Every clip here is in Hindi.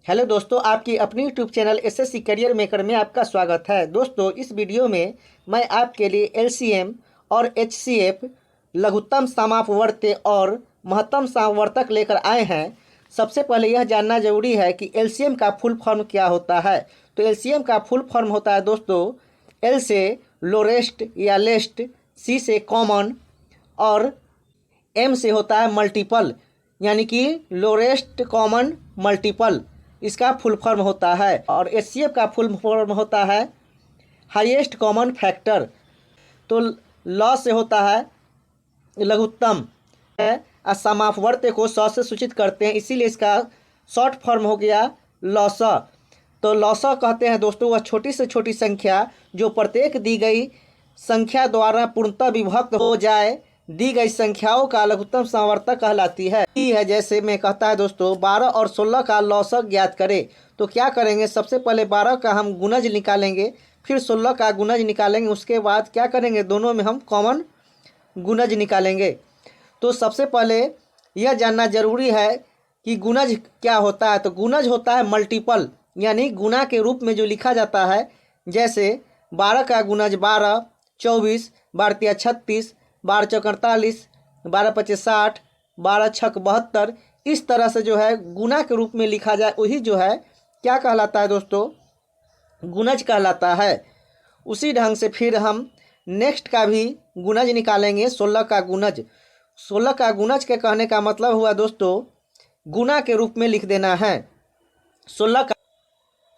हेलो दोस्तों, आपकी अपनी YouTube channel SSC career maker में आपका स्वागत है। दोस्तों, इस वीडियो में मैं आपके लिए एलसीएम और एचसीएफ, लघुत्तम समापवर्त्य और महत्तम समापवर्तक लेकर आए हैं। सबसे पहले यह जानना जरूरी है कि एलसीएम का फुल फॉर्म क्या होता है। तो एलसीएम का फुल फॉर्म होता है दोस्तों, एल से लोरेस्ट या लेस्ट, सी से कॉमन और एम से होता है मल्टीपल, यानी कि लोरेस्ट कॉमन मल्टीपल इसका फुल फॉर्म होता है। और एचसीएफ का फुल फॉर्म होता है हाईएस्ट कॉमन फैक्टर। तो लॉ से होता है लघुत्तम है, समापवर्त्य को सौ से सूचित करते हैं, इसीलिए इसका शॉर्ट फॉर्म हो गया लॉसा। तो लॉसा कहते हैं दोस्तों वह छोटी से छोटी संख्या जो प्रत्येक दी गई संख्या द्वारा पूर्णतः विभक्त हो जाए, दी गई संख्याओं का लघुत्तम समावर्तक कहलाती है। जैसे मैं कहता है दोस्तों 12 और 16 का लॉसक ज्ञात करें। तो क्या करेंगे, सबसे पहले 12 का हम गुणज निकालेंगे, फिर 16 का गुणज निकालेंगे, उसके बाद क्या करेंगे, दोनों में हम कॉमन गुणज निकालेंगे। तो सबसे पहले यह जानना जरूरी है कि गुणज क्या होता है। तो गुणज होता है मल्टीपल, यानी गुणा के रूप में जो लिखा जाता है। जैसे 12 का गुणज 12, 24, 12 36, 12 चौक 48, 12 पचे 60, 12 छक 72, इस तरह से जो है गुणा के रूप में लिखा जाए, वही जो है क्या कहलाता है दोस्तों, गुणज कहलाता है। उसी ढंग से फिर हम नेक्स्ट का भी गुणज निकालेंगे, 16 का गुणज। 16 का गुणज के कहने का मतलब हुआ दोस्तों गुणा के रूप में लिख देना है। 16 का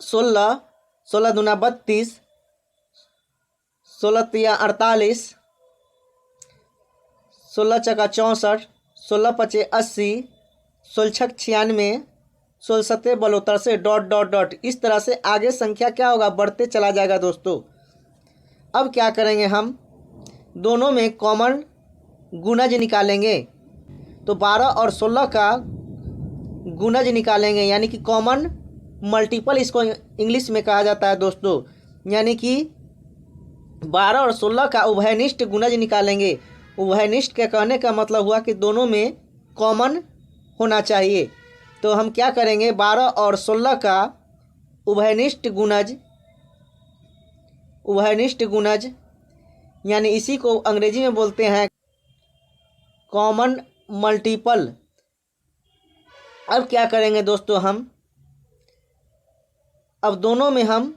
16, 16 दूना 32, 16 तिया 48, 16 चका 64, 16 पचे 80, 16 छक 96, 16 सत्ते 72 से डॉट डॉट डॉट, इस तरह से आगे संख्या क्या होगा, बढ़ते चला जाएगा दोस्तों। अब क्या करेंगे, हम दोनों में कॉमन गुणज निकालेंगे। तो 12 और 16 का गुणज निकालेंगे, यानी कि कॉमन मल्टीपल इसको इंग्लिश में कहा जाता है दोस्तों। यानी कि 12 और 16 का उभयनिष्ठ गुणज निकालेंगे। उभयनिष्ठ के कहने का मतलब हुआ कि दोनों में कॉमन होना चाहिए। तो हम क्या करेंगे, 12 और 16 का उभयनिष्ठ गुणज यानी इसी को अंग्रेजी में बोलते हैं कॉमन मल्टीपल। अब क्या करेंगे दोस्तों, हम अब दोनों में हम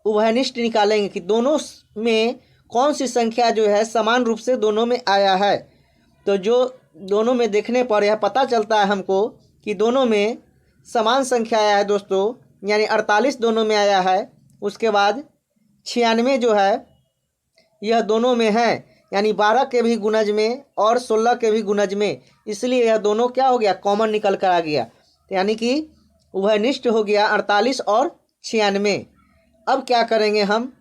उभयनिष्ठ निकालेंगे कि दोनों में कौन सी संख्या जो है समान रूप से दोनों में आया है। तो जो दोनों में देखने पर यह पता चलता है हमको कि दोनों में समान संख्या आया है दोस्तों, यानी 48 दोनों में आया है। उसके बाद 96 जो है यह दोनों में है, यानी 12 के भी गुणज में और 16 के भी गुणज में, इसलिए यह दोनों क्या हो गया, कॉमन निकल कर आ गया। यानी कि उभयनिष्ठ हो गया 48 और 96। अब क्या करेंगे हम,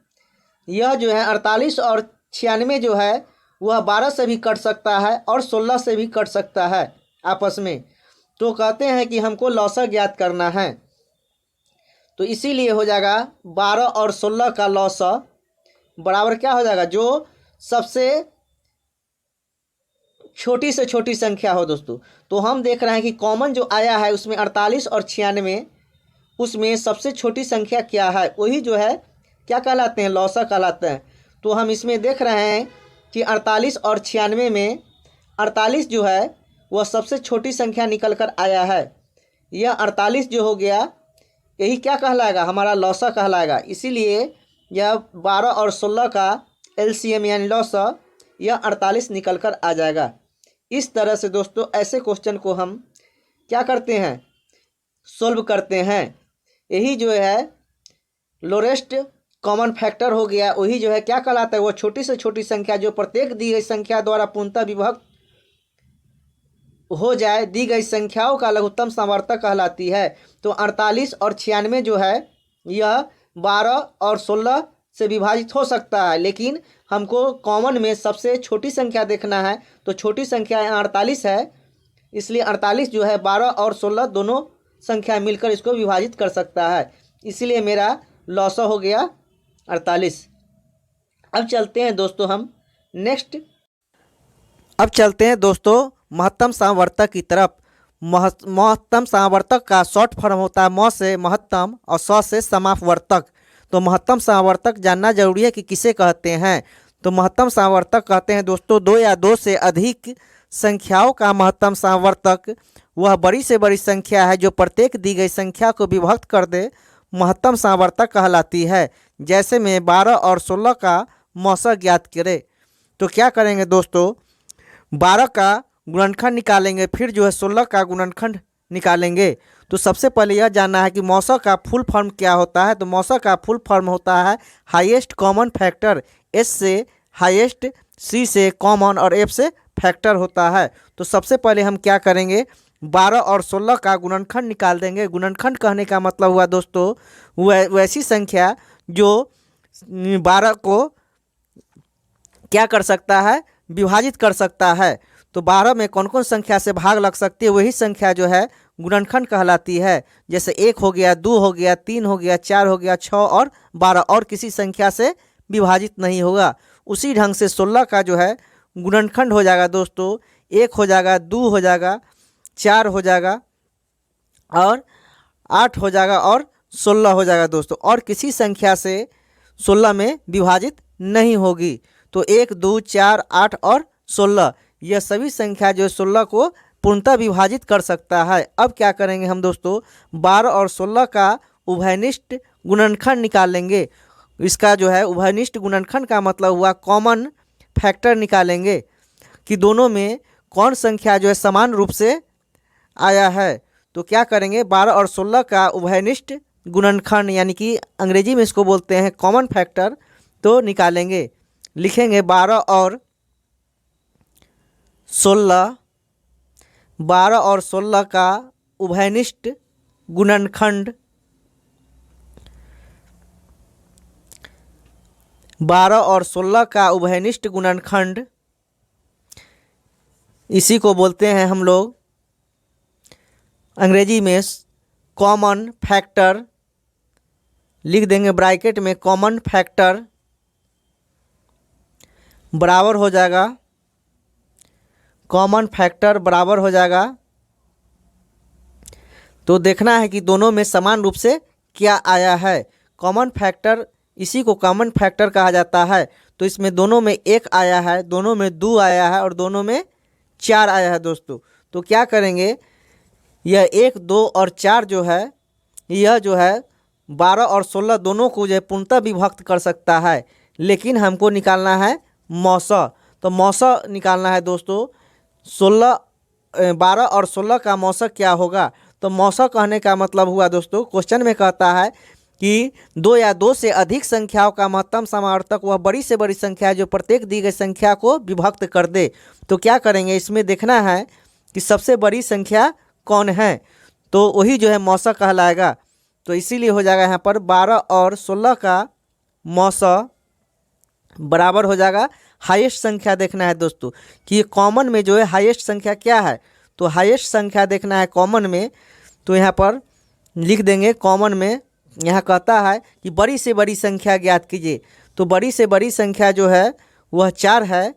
यह जो है 48 और 96 जो है वह 12 से भी कट सकता है और 16 से भी कट सकता है आपस में। तो कहते हैं कि हमको लॉसा ज्ञात करना है। तो इसीलिए हो जाएगा 12 और 16 का लॉसा बराबर क्या हो जाएगा, जो सबसे छोटी से छोटी संख्या हो दोस्तों। तो हम देख रहे हैं कि कॉमन जो आया है उसमें 48 और 96, उसमें सबसे छोटी संख्या क्या है, वही जो है क्या कहलाते हैं, लॉसा कहलाते हैं। तो हम इसमें देख रहे हैं कि 48 और 96 में 48 जो है वह सबसे छोटी संख्या निकल कर आया है। यह 48 जो हो गया यही क्या कहलाएगा, हमारा लॉसा कहलाएगा। इसीलिए यह 12 और 16 का एलसीएम यानी लॉसा यह 48 निकल कर आ जाएगा। इस तरह से दोस्तों ऐसे क्वेश्चन को हम क्या करते हैं, सोल्व करते हैं। यही जो है लोरेस्ट कॉमन फैक्टर हो गया, वही जो है क्या कहलाता है, वो छोटी से छोटी संख्या जो प्रत्येक दी गई संख्या द्वारा पूर्णतः विभक्त हो जाए, दी गई संख्याओं का लघुत्तम समावर्तक कहलाती है। तो 48 और 96 जो है यह 12 और 16 से विभाजित हो सकता है, लेकिन हमको कॉमन में सबसे छोटी संख्या देखना है। तो छोटी संख्या यहाँ 48 है, इसलिए 48 जो है 12 और 16 दोनों संख्या मिलकर इसको विभाजित कर सकता है, इसलिए मेरा लॉसा हो गया 48। अब चलते हैं दोस्तों हम नेक्स्ट, अब चलते हैं दोस्तों महत्तम समावर्तक की तरफ। महत्तम समावर्तक का शॉर्ट फॉर्म होता है म से महत्तम और स से समापवर्तक। तो महत्तम समावर्तक जानना जरूरी है कि किसे कहते हैं। तो महत्तम समावर्तक कहते हैं दोस्तों दो या दो से अधिक संख्याओं का महत्तम समावर्तक वह बड़ी से बड़ी संख्या है जो प्रत्येक दी गई संख्या को विभक्त कर दे, महत्तम समावर्तक कहलाती है। जैसे में 12 और 16 का मौसा ज्ञात करें। तो क्या करेंगे दोस्तों, 12 का गुणनखंड निकालेंगे, फिर जो है 16 का गुणनखंड निकालेंगे। तो सबसे पहले यह जानना है कि मौसा का फुल फॉर्म क्या होता है। तो मौसा का फुल फॉर्म होता है हाईएस्ट कॉमन फैक्टर। एस से हाईएस्ट, सी से कॉमन और एफ से फैक्टर होता है। तो सबसे पहले हम क्या करेंगे, 12 और 16 का गुणनखंड निकाल देंगे। गुणनखंड कहने का मतलब हुआ दोस्तों वैसी संख्या जो 12 को क्या कर सकता है, विभाजित कर सकता है। तो 12 में कौन कौन संख्या से भाग लग सकती है, वही संख्या जो है गुणनखंड कहलाती है। जैसे 1 हो गया, 2 हो गया, 3 हो गया, 4 हो गया, 6 और 12 और किसी संख्या से विभाजित नहीं होगा। उसी ढंग से 16 का जो है गुणनखंड हो जाएगा दोस्तों, 1 हो जाएगा, 2 हो जाएगा, 4 हो जाएगा और 8 हो जाएगा और 16 हो जाएगा दोस्तों, और किसी संख्या से 16 में विभाजित नहीं होगी। तो 1, 2, 4, 8 और 16 यह सभी संख्या जो 16 को पूर्णतः विभाजित कर सकता है। अब क्या करेंगे हम दोस्तों, 12 और 16 का उभयनिष्ठ गुणनखंड निकाल लेंगे। इसका जो है उभयनिष्ठ गुणनखंड का मतलब हुआ कॉमन फैक्टर निकालेंगे कि दोनों में कौन संख्या जो है समान रूप से आया है। तो क्या करेंगे, 12 और 16 का उभयनिष्ठ गुणनखंड यानी कि अंग्रेजी में इसको बोलते हैं कॉमन फैक्टर, तो निकालेंगे। लिखेंगे 12 और 16, 12 और 16 का उभयनिष्ठ गुणनखंड, 12 और 16 का उभयनिष्ठ गुणनखंड, इसी को बोलते हैं हम लोग अंग्रेजी में कॉमन फैक्टर। लिख देंगे ब्रैकेट में कॉमन फैक्टर बराबर हो जाएगा, कॉमन फैक्टर बराबर हो जाएगा। तो देखना है कि दोनों में समान रूप से क्या आया है। कॉमन फैक्टर, इसी को कॉमन फैक्टर कहा जाता है। तो इसमें दोनों में 1 आया है, दोनों में 2 आया है और दोनों में 4 आया है दोस्तों। तो क्या करेंगे, यह 1, 2 और 4 जो है यह जो है 12 और 16 दोनों को जो है पूर्णतः विभक्त कर सकता है, लेकिन हमको निकालना है मौसा। तो मौसा निकालना है दोस्तों, 12 और 16 का मौसा क्या होगा। तो मौसा कहने का मतलब हुआ दोस्तों, क्वेश्चन में कहता है कि 2 या 2 से अधिक संख्याओं का महत्तम समावर्तक वह बड़ी से बड़ी संख्या है जो प्रत्येक दी गई संख्या को विभक्त कर दे। तो क्या करेंगे, इसमें देखना है कि सबसे बड़ी संख्या कौन है, तो वही जो है मौसा कहलाएगा। तो इसीलिए हो जाएगा यहाँ पर 12 और 16 का मौसा बराबर हो जाएगा, हाईएस्ट संख्या देखना है दोस्तों कि ये कॉमन में जो है हाईएस्ट संख्या क्या है। तो हाईएस्ट संख्या देखना है कॉमन में, तो यहाँ पर लिख देंगे कॉमन में। यहाँ कहता है कि बड़ी से बड़ी संख्या ज्ञात कीजिए। तो बड़ी से बड़ी संख्या जो है वह 4 है,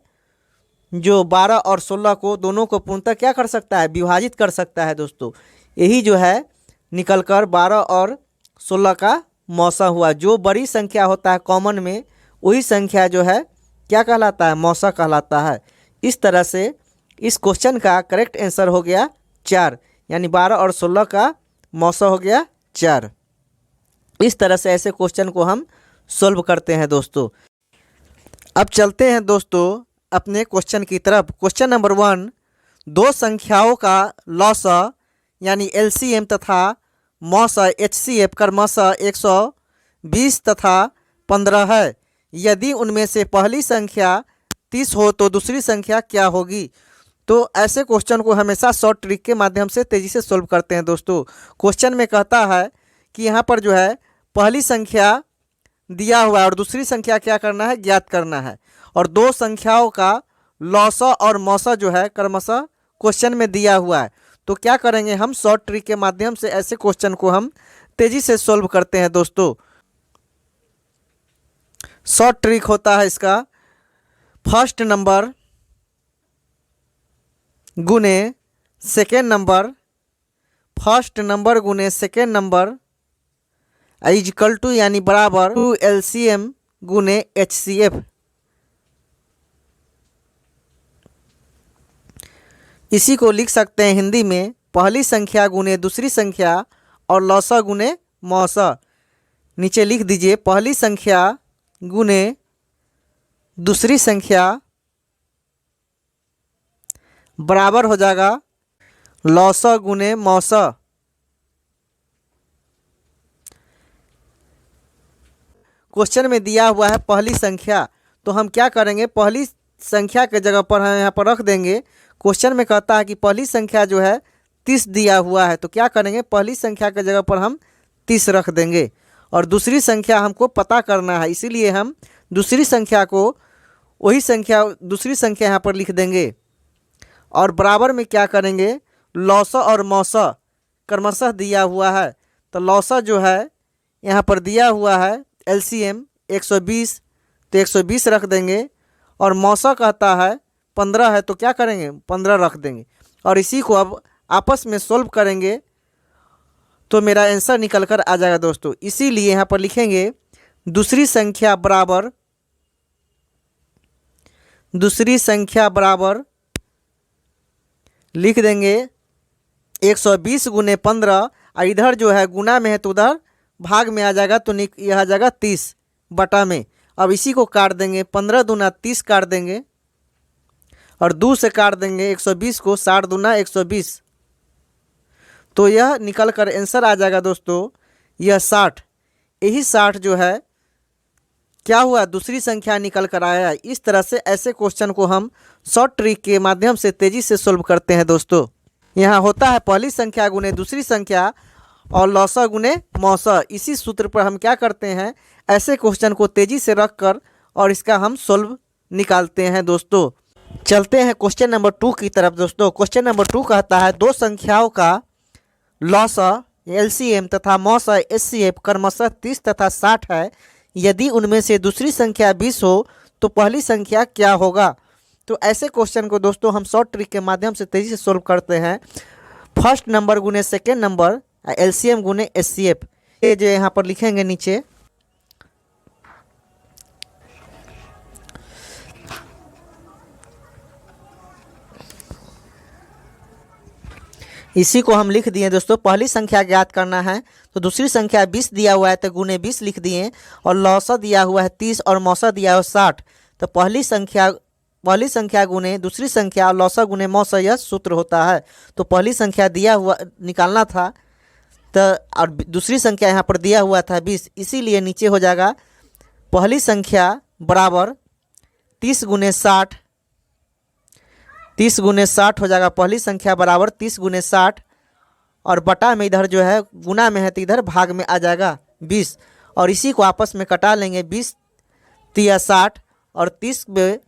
जो 12 और 16 को दोनों को पूर्णतः क्या कर सकता है, विभाजित कर सकता है दोस्तों। यही जो है निकलकर 12 और 16 का मौसा हुआ। जो बड़ी संख्या होता है कॉमन में, वही संख्या जो है क्या कहलाता है, मौसा कहलाता है। इस तरह से इस क्वेश्चन का करेक्ट आंसर हो गया 4, यानी 12 और 16 का मौसा हो गया 4। इस तरह से ऐसे क्वेश्चन को हम सॉल्व करते हैं दोस्तों। अब चलते हैं दोस्तों अपने क्वेश्चन की तरफ। क्वेश्चन नंबर 1, दो संख्याओं का लॉसा यानी एलसीएम तथा मौसा एचसीएफ क्रमशः 120 तथा 15 है। यदि उनमें से पहली संख्या 30 हो तो दूसरी संख्या क्या होगी। तो ऐसे क्वेश्चन को हमेशा शॉर्ट ट्रिक के माध्यम से तेज़ी से सॉल्व करते हैं दोस्तों। क्वेश्चन में कहता है कि यहाँ पर जो है पहली संख्या दिया हुआ है और दूसरी संख्या क्या करना है, ज्ञात करना है। और दो संख्याओं का लॉसा और मौसा जो है क्रमशः क्वेश्चन में दिया हुआ है। तो क्या करेंगे, हम शॉर्ट ट्रिक के माध्यम से ऐसे क्वेश्चन को हम तेज़ी से सॉल्व करते हैं दोस्तों। शॉर्ट ट्रिक होता है इसका, फर्स्ट नंबर गुने सेकेंड नंबर फर्स्ट नंबर गुने second number is equal to यानी बराबर 2 LCM गुने HCF। इसी को लिख सकते हैं हिंदी में पहली संख्या गुने दूसरी संख्या और लौसा गुने मौसा। नीचे लिख दीजिए पहली संख्या गुने दूसरी संख्या बराबर हो जाएगा लौसा गुने मौसा। क्वेश्चन में दिया हुआ है पहली संख्या, तो हम क्या करेंगे पहली संख्या के जगह पर हम यहाँ पर रख देंगे। क्वेश्चन में कहता है कि पहली संख्या जो है 30 दिया हुआ है, तो क्या करेंगे पहली संख्या के जगह पर हम 30 रख देंगे। और दूसरी संख्या हमको पता करना है, इसीलिए हम दूसरी संख्या को वही संख्या दूसरी संख्या यहाँ पर लिख देंगे। और बराबर में क्या करेंगे लौसा और मौसा क्रमशः दिया हुआ है, तो लौसा जो है यहाँ पर दिया हुआ है LCM 120, तो 120 रख देंगे। और मौसा कहता है 15 है, तो क्या करेंगे 15 रख देंगे। और इसी को अब आपस में सोल्व करेंगे तो मेरा आंसर निकल कर आ जाएगा दोस्तों। इसीलिए यहाँ पर लिखेंगे दूसरी संख्या बराबर लिख देंगे 120 गुने 15, और इधर जो है गुना में है तो उधर भाग में आ जाएगा, तो यह आ जाएगा 30 बटा में। अब इसी को काट देंगे 15 दूना 30 काट देंगे और 2 से काट देंगे 120 को, 60 दूना 120, तो यह निकल कर आंसर आ जाएगा दोस्तों यह 60। यही 60 जो है क्या हुआ दूसरी संख्या निकल कर आया है। इस तरह से ऐसे क्वेश्चन को हम शॉर्ट ट्रिक के माध्यम से तेज़ी से सोल्व करते हैं दोस्तों। यहाँ होता है पहली संख्या गुने दूसरी संख्या और लौसा गुने मौसा। इसी सूत्र पर हम क्या करते हैं ऐसे क्वेश्चन को तेज़ी से रख कर और इसका हम सोल्व निकालते हैं दोस्तों। चलते हैं क्वेश्चन नंबर 2 की तरफ दोस्तों। क्वेश्चन नंबर 2 कहता है दो संख्याओं का लौसा LCM तथा मौसा HCF क्रमशः 30 तथा 60 है। यदि उनमें से दूसरी संख्या 20 हो तो पहली संख्या क्या होगा। तो ऐसे क्वेश्चन को दोस्तों हम शॉर्ट ट्रिक के माध्यम से तेज़ी से सोल्व करते हैं। फर्स्ट नंबर गुने सेकेंड नंबर LCM गुने HCF, ये जो यहाँ पर लिखेंगे नीचे। इसी को हम लिख दिए दोस्तों। पहली संख्या ज्ञात करना है तो दूसरी संख्या 20 दिया हुआ है तो गुने 20 लिख दिए, और लौसा दिया हुआ है 30 और मौसा दिया हुआ है 60, तो पहली संख्या गुने दूसरी संख्या और लौसा गुने मौसा यह सूत्र होता है। तो पहली संख्या दिया हुआ निकालना था तो, और दूसरी संख्या यहाँ पर दिया हुआ था 20, इसीलिए नीचे हो जाएगा पहली संख्या बराबर 30 गुने 60, 30 गुने 60 हो जाएगा। पहली संख्या बराबर 30 गुने 60, और बटा में इधर जो है गुना में है तो इधर भाग में आ जाएगा 20, और इसी को आपस में कटा लेंगे 20 तिया 60 और 30 में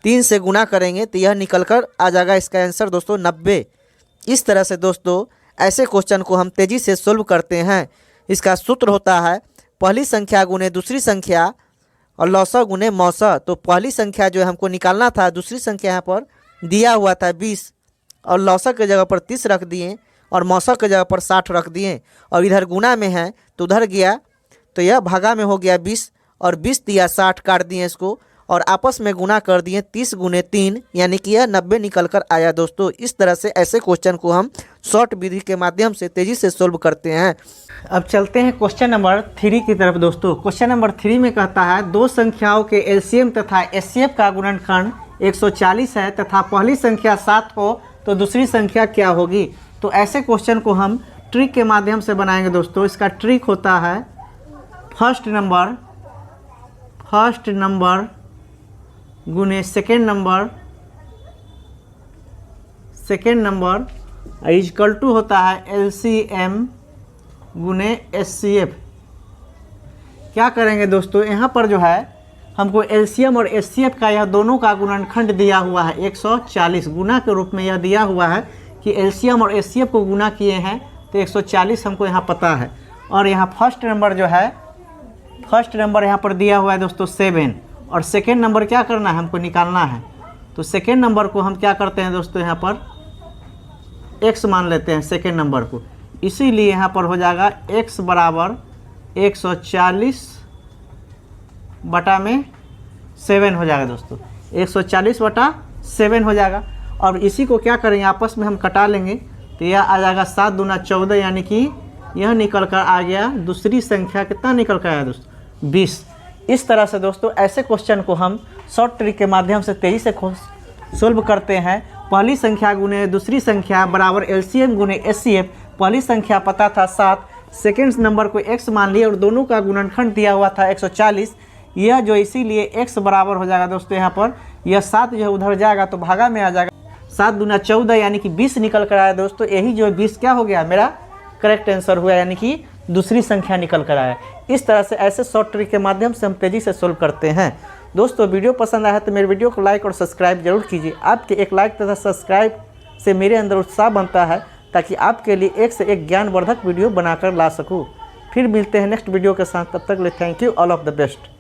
3 से गुना करेंगे तो यह निकल कर आ जाएगा इसका आंसर दोस्तों 90। इस तरह से दोस्तों ऐसे क्वेश्चन को हम तेज़ी से सोल्व करते हैं। इसका सूत्र होता है पहली संख्या गुने दूसरी संख्या और लौसा गुने मौसा। तो पहली संख्या जो है हमको निकालना था, दूसरी संख्या यहाँ पर दिया हुआ था 20 और लौसा के जगह पर 30 रख दिए और मौसा के जगह पर 60 रख दिए, और इधर गुना में है तो उधर गया तो यह भागा में हो गया 20, और 20 दिया 60 काट दिए इसको और आपस में गुना कर दिए 30 गुने 3, यानी कि यह 90 निकल कर आया दोस्तों। इस तरह से ऐसे क्वेश्चन को हम शॉर्ट विधि के माध्यम से तेज़ी से सोल्व करते हैं। अब चलते हैं क्वेश्चन नंबर 3 की तरफ दोस्तों। क्वेश्चन नंबर 3 में कहता है दो संख्याओं के LCM तथा HCF का गुणनखंड 140 है तथा पहली संख्या 7 हो तो दूसरी संख्या क्या होगी। तो ऐसे क्वेश्चन को हम ट्रिक के माध्यम से बनाएंगे दोस्तों। इसका ट्रिक होता है फर्स्ट नंबर गुने second number is equal to होता है LCM गुने HCF। क्या करेंगे दोस्तों यहाँ पर जो है हमको LCM और HCF का यह दोनों का गुणनखंड दिया हुआ है 140, गुना के रूप में यह दिया हुआ है कि LCM और HCF को गुना किए हैं तो 140 हमको यहाँ पता है। और यहाँ फर्स्ट नंबर यहाँ पर दिया हुआ है दोस्तों 7, और सेकेंड नंबर क्या करना है हमको निकालना है। तो सेकेंड नंबर को हम क्या करते हैं दोस्तों यहाँ पर x मान लेते हैं सेकेंड नंबर को, इसीलिए यहाँ पर हो जाएगा x बराबर 140 बटा में 7 हो जाएगा दोस्तों, 140 बटा 7 हो जाएगा। और इसी को क्या करेंगे, आपस में हम कटा लेंगे, तो यह आ जाएगा 7 दूना 14, यानी कि यह निकल कर आ गया दूसरी संख्या, कितना निकल कर आया दोस्तों, 20। इस तरह से दोस्तों ऐसे क्वेश्चन को हम शॉर्ट ट्रिक के माध्यम से तेज़ी से सोल्व करते हैं। पहली संख्या गुने दूसरी संख्या बराबर LCM गुने HCF। पहली संख्या पता था 7, सेकेंड नंबर को x मान लिया और दोनों का गुणनखंड दिया हुआ था 140। यह जो इसीलिए x बराबर हो जाएगा दोस्तों, यहाँ पर यह 7 जो उधर जाएगा तो भागा में आ जाएगा, 7 दूना 14 यानी कि 20 निकल कर आया दोस्तों। यही जो 20 क्या हो गया, मेरा करेक्ट आंसर हुआ, यानी कि दूसरी संख्या निकल कर आया। इस तरह से ऐसे शॉर्ट ट्रिक के माध्यम से हम तेज़ी से सोल्व करते हैं। दोस्तों वीडियो पसंद आया तो मेरे वीडियो को लाइक और सब्सक्राइब जरूर कीजिए। आपके एक लाइक तथा सब्सक्राइब से मेरे अंदर उत्साह बनता है, ताकि आपके लिए एक से एक ज्ञानवर्धक वीडियो बनाकर ला सकूँ। फिर मिलते हैं नेक्स्ट वीडियो के साथ, तब तक के लिए thank you, all of the best.